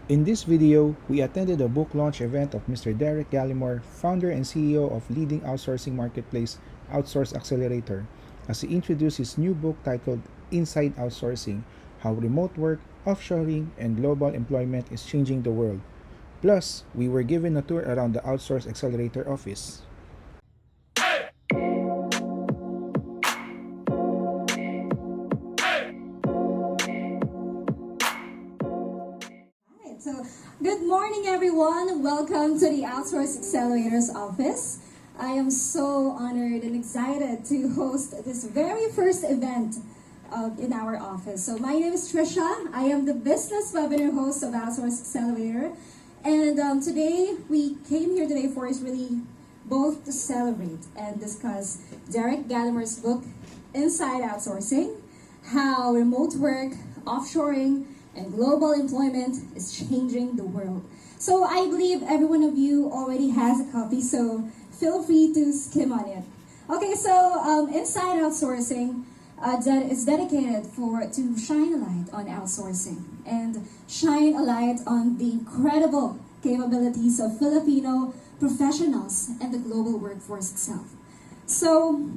In this video, we attended a book launch event of Mr. Derek Gallimore, founder and CEO of leading outsourcing marketplace Outsource Accelerator, as he introduced his new book titled Inside Outsourcing: How Remote Work, Offshoring, and Global Employment is Changing the World. Plus, we were given a tour around the Outsource Accelerator office. Right, so good morning, everyone. Welcome to the Outsource Accelerator's office. I am so honored and excited to host this very first event in our office. So my name is Trisha. I am the business webinar host of Outsource Accelerator. And today, we came here today for is really both to celebrate and discuss Derek Gallimore's book, Inside Outsourcing: How Remote Work, Offshoring, and Global Employment is Changing the World. So I believe every one of you already has a copy, so feel free to skim on it. Okay, so Inside Outsourcing that is dedicated to shine a light on outsourcing and shine a light on the incredible capabilities of Filipino professionals and the global workforce itself. So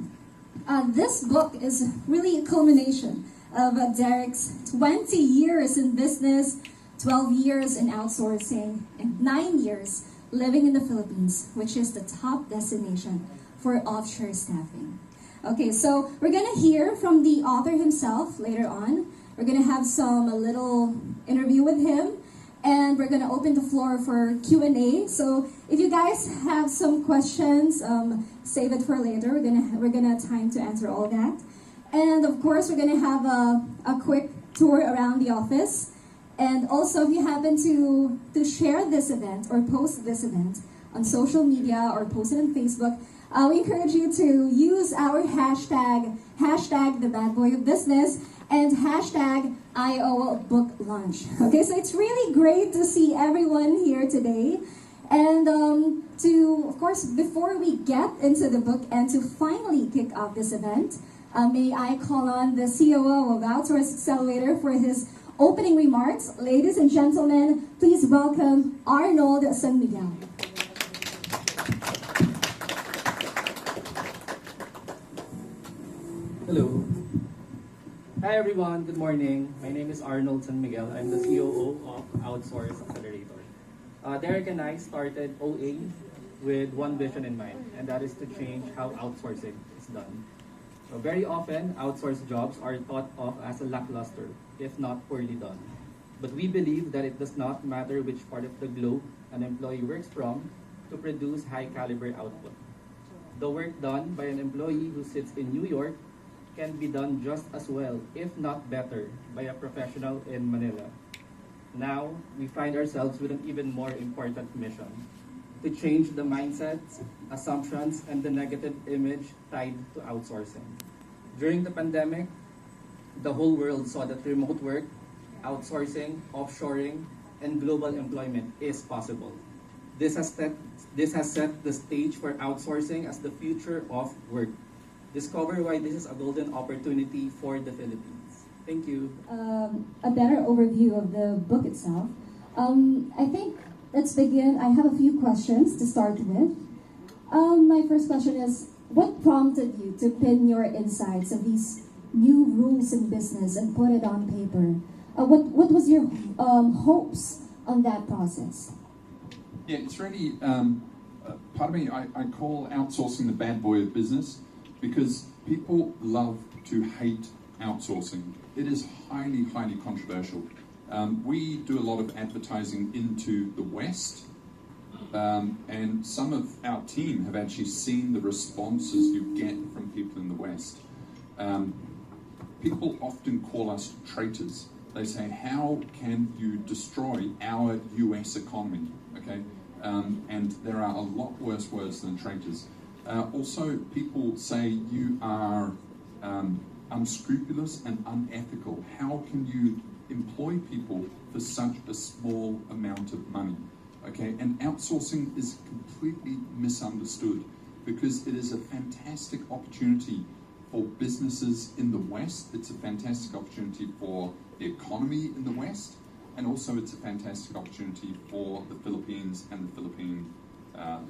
this book is really a culmination of Derek's 20 years in business, 12 years in outsourcing, and 9 years living in the Philippines, which is the top destination for offshore staffing. Okay, so we're gonna hear from the author himself later on. We're gonna have a little interview with him, and we're gonna open the floor for Q&A. So if you guys have some questions, save it for later. We're gonna have time to answer all that. And of course, we're gonna have a quick tour around the office. And also, if you happen to share this event or post this event on social media or post it on Facebook, we encourage you to use our hashtag the bad boy of business, and hashtag IO book launch. Okay, so it's really great to see everyone here today. And of course, before we get into the book and to finally kick off this event, may I call on the COO of Outsource Accelerator for his opening remarks. Ladies and gentlemen, please welcome Arnold San Miguel. Hello. Hi everyone, good morning. My name is Arnold San Miguel. I'm the COO of Outsource Accelerator. Derek and I started OA with one vision in mind, and that is to change how outsourcing is done. So very often, outsourced jobs are thought of as a lackluster, if not poorly done. But we believe that it does not matter which part of the globe an employee works from to produce high caliber output. The work done by an employee who sits in New York can be done just as well, if not better, by a professional in Manila. Now, we find ourselves with an even more important mission: to change the mindsets, assumptions, and the negative image tied to outsourcing. During the pandemic, the whole world saw that remote work, outsourcing, offshoring, and global employment is possible. This has set the stage for outsourcing as the future of work. Discover why this is a golden opportunity for the Philippines. Thank you. A better overview of the book itself. I think let's begin. I have a few questions to start with. My first question is, what prompted you to pin your insights of these new rules in business and put it on paper? What was your hopes on that process? Yeah, it's really, part of me, I call outsourcing the bad boy of business, because people love to hate outsourcing. It is highly, highly controversial. We do a lot of advertising into the West, and some of our team have actually seen the responses you get from people in the West. People often call us traitors. They say, how can you destroy our US economy? Okay, and there are a lot worse words than traitors. Also, people say you are unscrupulous and unethical. How can you employ people for such a small amount of money? Okay, and outsourcing is completely misunderstood, because it is a fantastic opportunity for businesses in the West. It's a fantastic opportunity for the economy in the West. and also it's a fantastic opportunity for the Philippines and the Philippine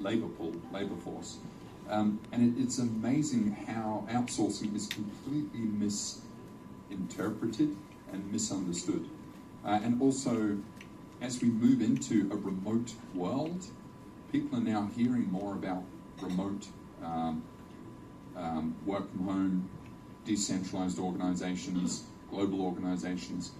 labor force. It's amazing how outsourcing is completely misinterpreted and misunderstood. And also, as we move into a remote world, people are now hearing more about remote work from home, decentralized organizations, global organizations.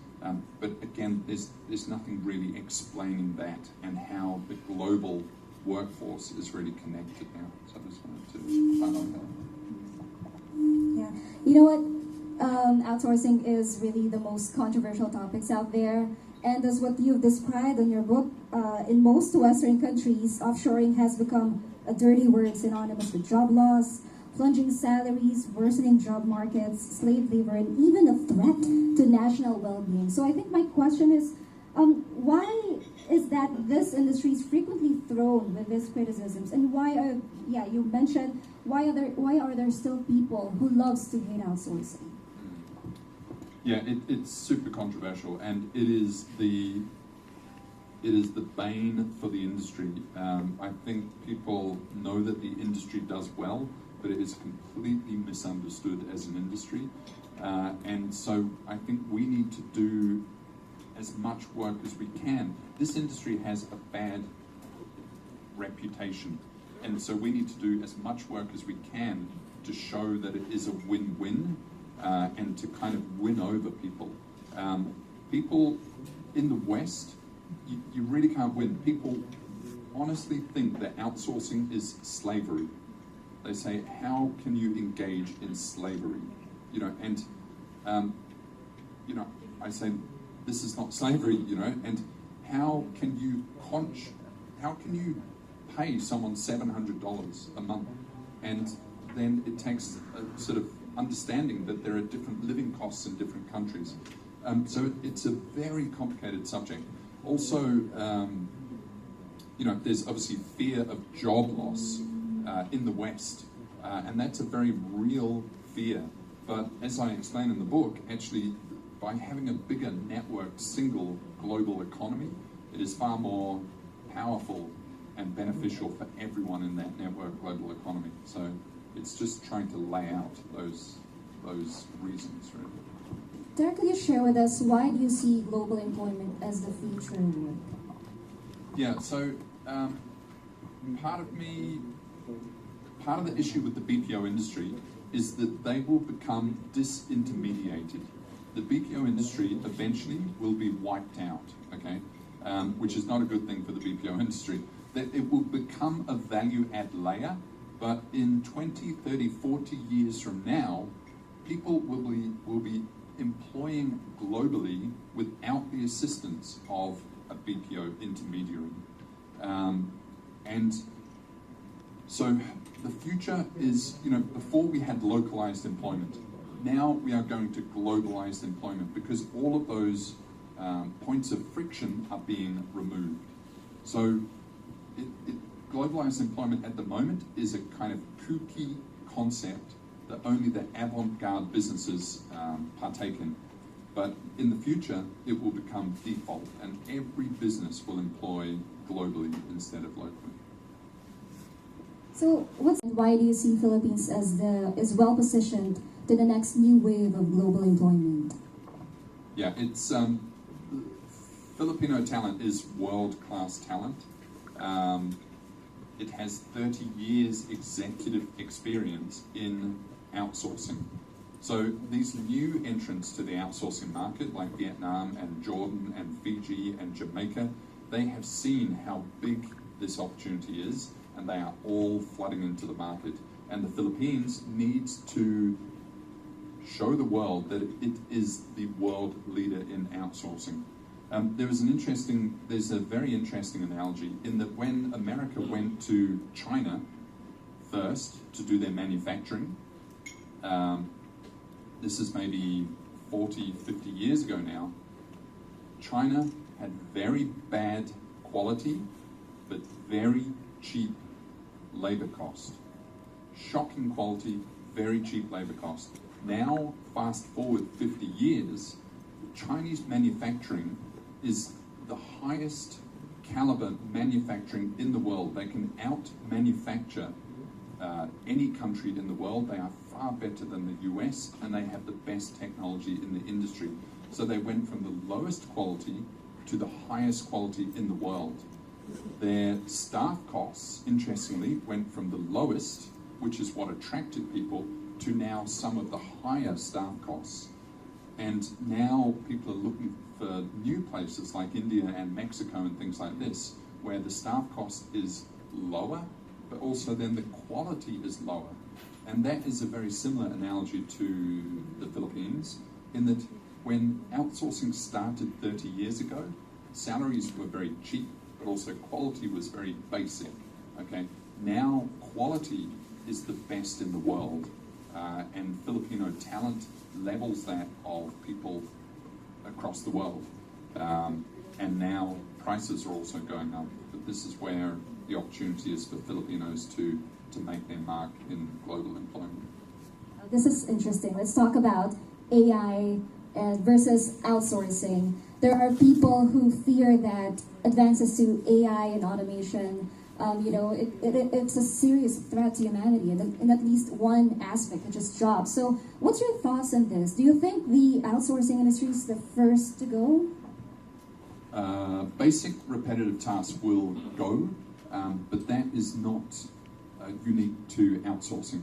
But again, there's nothing really explaining that and how the global workforce is really connected now. So I just wanted to highlight that. Yeah, you know what? Outsourcing is really the most controversial topics out there. And as what you've described in your book, in most Western countries, offshoring has become a dirty word synonymous with job loss, plunging salaries, worsening job markets, slave labor, and even a threat to national well-being. So I think my question is, why is that this industry is frequently thrown with these criticisms, and why are, you mentioned, why are there still people who loves to hate outsourcing? Yeah, it's super controversial, and it is the bane for the industry. I think people know that the industry does well, but it is completely misunderstood as an industry. And so I think we need to do as much work as we can. This industry has a bad reputation, and so we need to do as much work as we can to show that it is a win-win, and to kind of win over people. People in the West, you really can't win. People honestly think that outsourcing is slavery. They say, how can you engage in slavery? I say, this is not slavery, and how can you pay someone $700 a month? And then it takes a sort of understanding that there are different living costs in different countries. So it's a very complicated subject. Also, there's obviously fear of job loss in the West, and that's a very real fear. But as I explain in the book, actually, by having a bigger networked single global economy, it is far more powerful and beneficial for everyone in that network global economy. So it's just trying to lay out those reasons, really. Derek, could you share with us, why do you see global employment as the future of work? Yeah, so part of the issue with the BPO industry is that they will become disintermediated. The BPO industry eventually will be wiped out, okay? Which is not a good thing for the BPO industry. That it will become a value-add layer, but in 20, 30, 40 years from now, people will be employing globally without the assistance of a BPO intermediary. And so the future is, before we had localized employment, now we are going to globalized employment, because all of those points of friction are being removed. So globalized employment at the moment is a kind of kooky concept that only the avant-garde businesses partake in. But in the future, it will become default, and every business will employ globally instead of locally. So why do you see Philippines as well positioned to the next new wave of global employment? Yeah, it's Filipino talent is world-class talent. It has 30 years executive experience in outsourcing. So these new entrants to the outsourcing market, like Vietnam and Jordan and Fiji and Jamaica, they have seen how big this opportunity is, and they are all flooding into the market. And the Philippines needs to show the world that it is the world leader in outsourcing. There's a very interesting analogy in that when America went to China first to do their manufacturing, this is maybe 40, 50 years ago now, China had very bad quality, but very cheap labor cost. Shocking quality, very cheap labor cost. Now, fast forward 50 years, Chinese manufacturing is the highest caliber manufacturing in the world. They can out-manufacture any country in the world. They are far better than the US, and they have the best technology in the industry. So they went from the lowest quality to the highest quality in the world. Their staff costs, interestingly, went from the lowest, which is what attracted people, to now some of the higher staff costs. And now people are looking for new places like India and Mexico and things like this, where the staff cost is lower, but also then the quality is lower. And that is a very similar analogy to the Philippines, in that when outsourcing started 30 years ago, salaries were very cheap, but also quality was very basic. Okay, now quality is the best in the world, and Filipino talent levels that of people across the world. And now prices are also going up, but this is where the opportunity is for Filipinos to make their mark in global employment. This is interesting. Let's talk about AI versus outsourcing. There are people who fear that advances to AI and automation, it's a serious threat to humanity in at least one aspect, which is jobs. So what's your thoughts on this? Do you think the outsourcing industry is the first to go? Basic repetitive tasks will go, but that is not unique to outsourcing.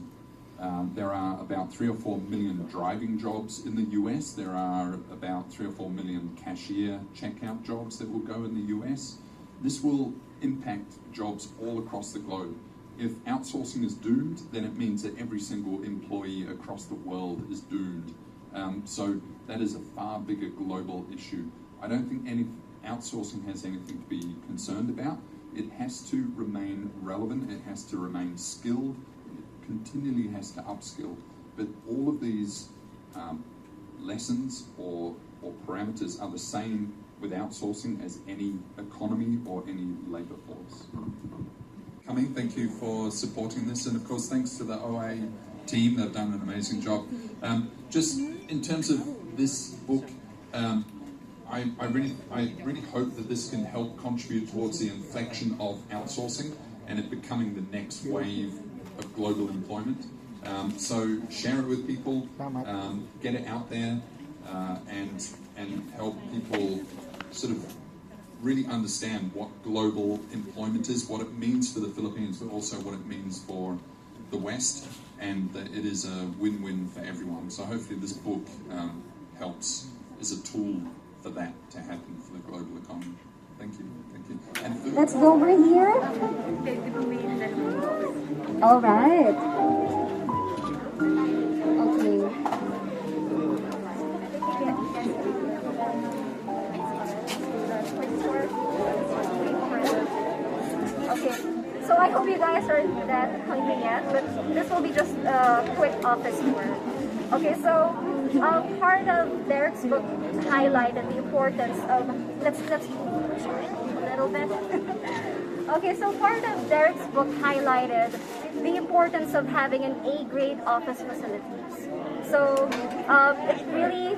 There are about 3 or 4 million driving jobs in the US. There are about 3 or 4 million cashier checkout jobs that will go in the US. This will impact jobs all across the globe. If outsourcing is doomed, then it means that every single employee across the world is doomed. So that is a far bigger global issue. I don't think any outsourcing has anything to be concerned about. It has to remain relevant, it has to remain skilled, it continually has to upskill. But all of these lessons or parameters are the same with outsourcing as any economy or any labour force. Thank you for supporting this, and of course thanks to the OA team, they've done an amazing job. Just in terms of this book, I really hope that this can help contribute towards the inflection of outsourcing and it becoming the next wave of global employment. So share it with people, get it out there, and help people sort of really understand what global employment is, what it means for the Philippines, but also what it means for the West, and that it is a win-win for everyone. So hopefully this book helps as a tool for that to happen for the global economy. Thank you. Thank you. And Let's go over here. All right. Okay. Okay, so I hope you guys are that hungry yet, but this will be just a quick office tour. Okay, so part of Derek's book highlighted the importance of, let's a little bit. Okay, so part of Derek's book highlighted the importance of having an A-grade office facilities. So it's really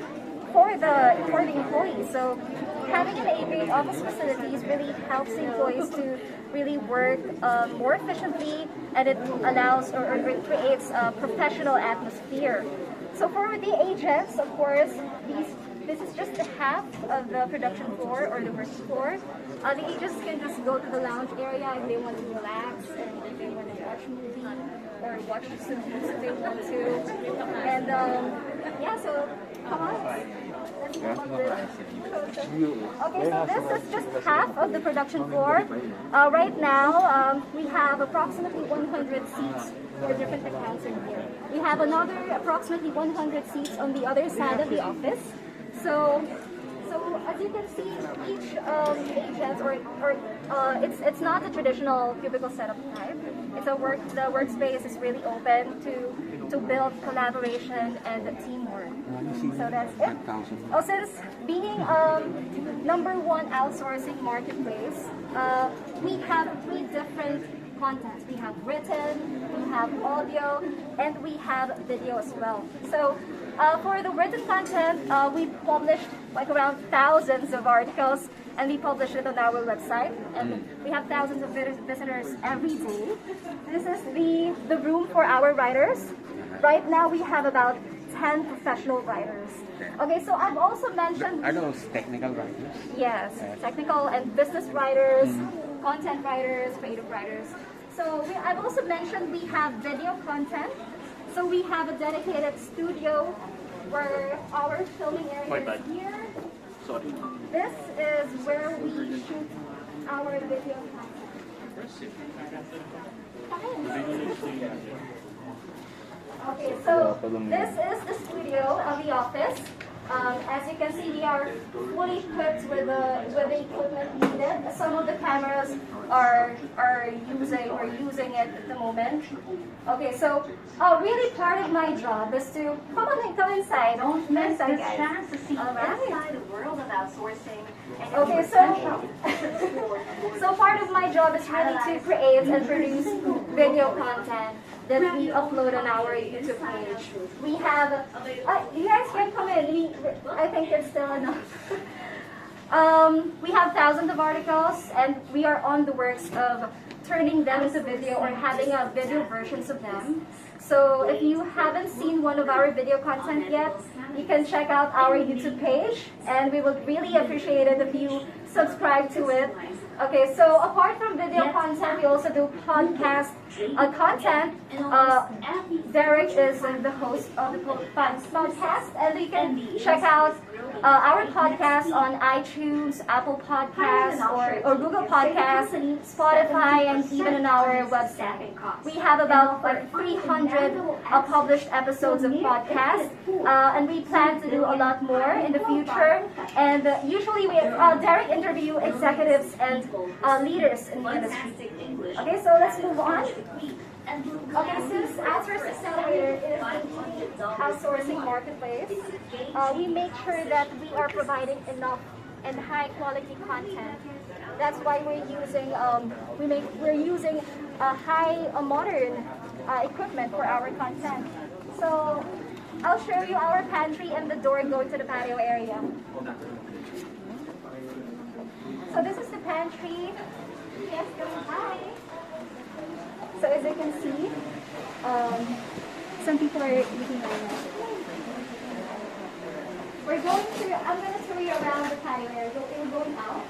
for the employees. So having an A-grade office facilities really helps employees to really work more efficiently, and it allows or it creates a professional atmosphere. So for the agents, of course, this is just half of the production floor or the working floor. The agents can just go to the lounge area if they want to relax, and if they want to watch a movie or watch some books if they want to. And yeah, so come on. Let's move on with. Okay, so this is just half of the production floor. Right now, we have approximately 100 seats for different accounts in here. We have another approximately 100 seats on the other side of the office. So as you can see, each agent it's not a traditional cubicle setup type. It's the workspace is really open to build collaboration and teamwork. So that's it. Oh, since being #1 outsourcing marketplace, we have 3 different contents. We have written, we have audio, and we have video as well. So For the written content, we published like around thousands of articles, and we publish it on our website. And we have thousands of visitors every day. This is the room for our writers. Right now, we have about 10 professional writers. Okay, so I've also mentioned... Are those technical writers? Yes, technical and business writers, content writers, creative writers. So I've also mentioned we have video content. So we have a dedicated studio where our filming area is here. Sorry. This is where we shoot our video content. Okay, so this is the studio of the office. As you can see, we are fully equipped with the equipment needed. Some of the cameras are using it at the moment. Okay, so really part of my job is to come inside. Don't miss Inside, this guys. chance to see All right. inside the world of outsourcing. And Okay, so part of my job is really to create and produce video content that we upload on our YouTube page. We have, you guys can come in. I think it's still enough. We have thousands of articles, and we are on the works of turning them into video or having video versions of them. So if you haven't seen one of our video content yet, you can check out our YouTube page, and we would really appreciate it if you subscribe to it. Okay, so apart from video content, we also do podcast content. Derek is the host of the podcast, and you can check out our podcast on iTunes, Apple Podcasts, or Google Podcasts, Spotify, and even on our website. We have about 300 published episodes of podcasts, and we plan to do a lot more in the future. And usually, Derek interview executives and leaders in the industry. Okay, so let's move on. Okay, since Outsource Accelerator is the outsourcing marketplace, we make sure that we are providing enough and high quality content. That's why we're using modern equipment for our content. So I'll show you our pantry and the door going to the patio area. So this is the pantry. Yes, hi. So as you can see, some people are eating right now. I'm going to show you around the patio area. We're going out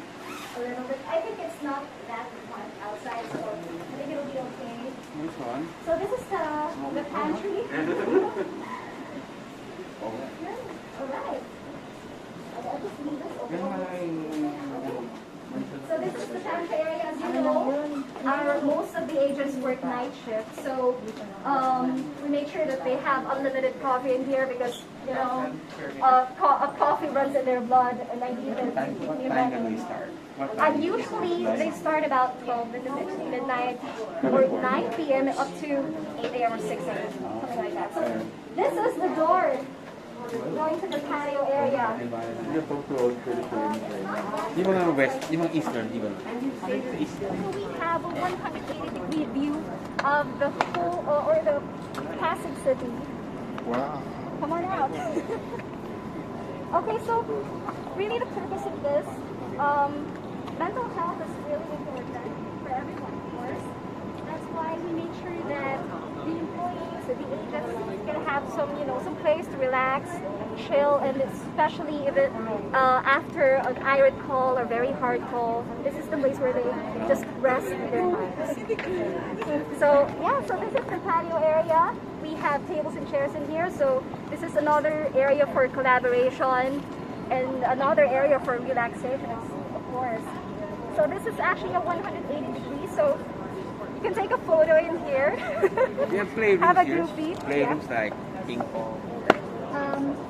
a little bit. I think it's not that hot outside, so I think it'll be okay. Which one? So this is the pantry. All right. I'll just leave this open. So this is the pantry area. As you know, most of the agents work night shift, so we make sure that they have unlimited coffee in here because coffee runs in their blood, and I need it. What time can we start? And usually they start about 12 midnight or 9 p.m. up to 8 a.m. or 6 a.m. something like that. So this is the door going to the patio area. Di ba nga west, di ba nga eastern, di ba? We have a 180-degree view of the whole or the Pasig City. Wow. Come on out. Okay, so really the purpose of this, mental health is really important for everyone, of course. That's why we make sure that the employees, the agents can have some place to relax, chill, and especially if after an irate call or very hard call, this is the place where they just rest their minds. So this is the patio area. We have tables and chairs in here, so this is another area for collaboration and another area for relaxation, of course. So this is actually a 180 degrees, so you can take a photo in here. We have playrooms Have a here. groupie. Playrooms like ping pong.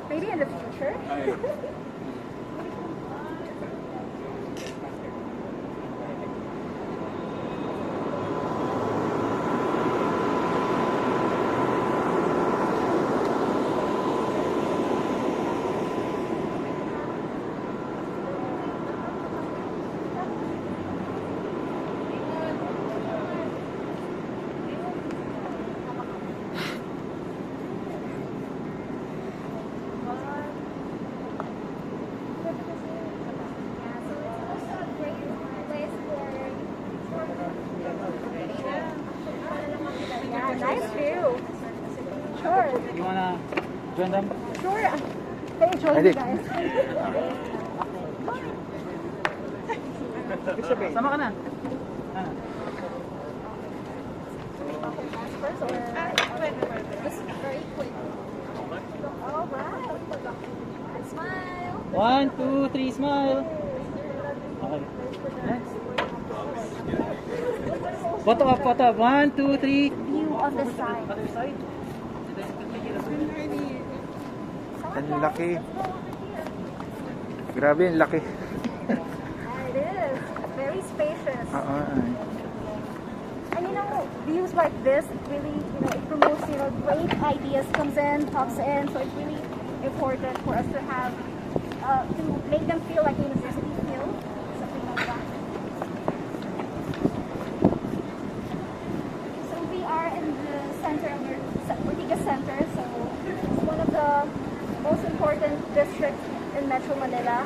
Maybe in the future. nice view. Sure. You wanna join them? Sure. Hey, join you guys. Sama ka na. This is very quick. All right. Smile. 1, 2, 3, smile. Okay. Next. Photo up, photo up. 1, 2, 3. View on the side. Other side. Ang laki. Grabe, ang laki. It is. Very spacious. And views like this really, it promotes, great ideas pops in. So it's really important for us to have, to make them feel like a university feel, something like that. So we are in the center of Ortigas Center. So it's one of the most important districts in Metro Manila.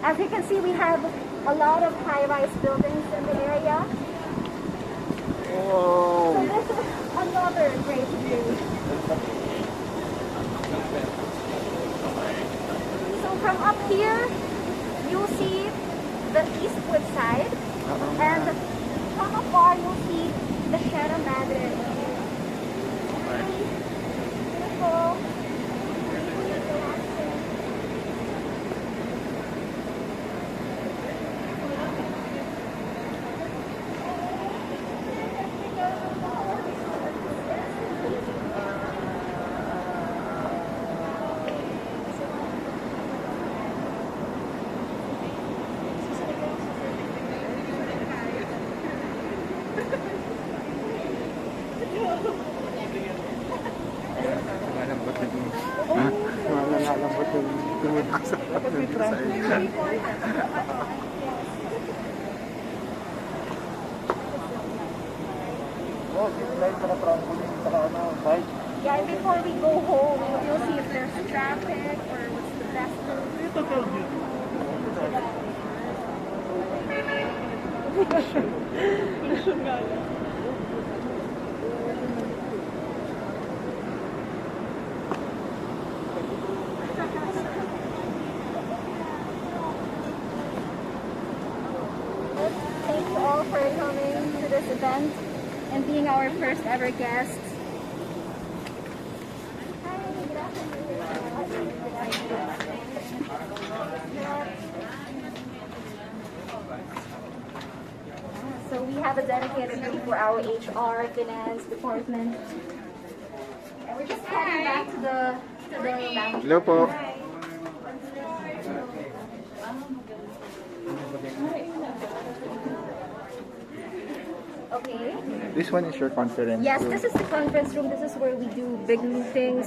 As you can see, we have a lot of high-rise buildings in the area. Whoa! So this is another great view. So from up here, you'll see the eastwood side, and from afar you'll see the Sierra Madre. Beautiful. Malalambot yung tumutok sa Yeah, and before we go home, you'll see if there's traffic or what's the best Thank you all for coming to this event and being our first ever guests. So we have a dedicated room for our HR, finance department. And we're just heading back to the lounge. Hello po. Okay. This one is your conference Yes, room. this is the conference room. This is where we do big meetings.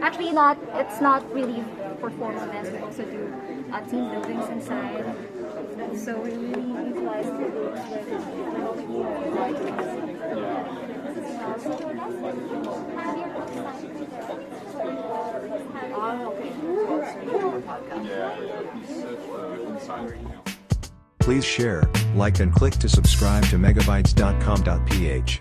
Actually, it's not really for formal events. We also do team buildings inside. So we really utilize the rooms where Please share, like and click to subscribe to megabites.com.ph.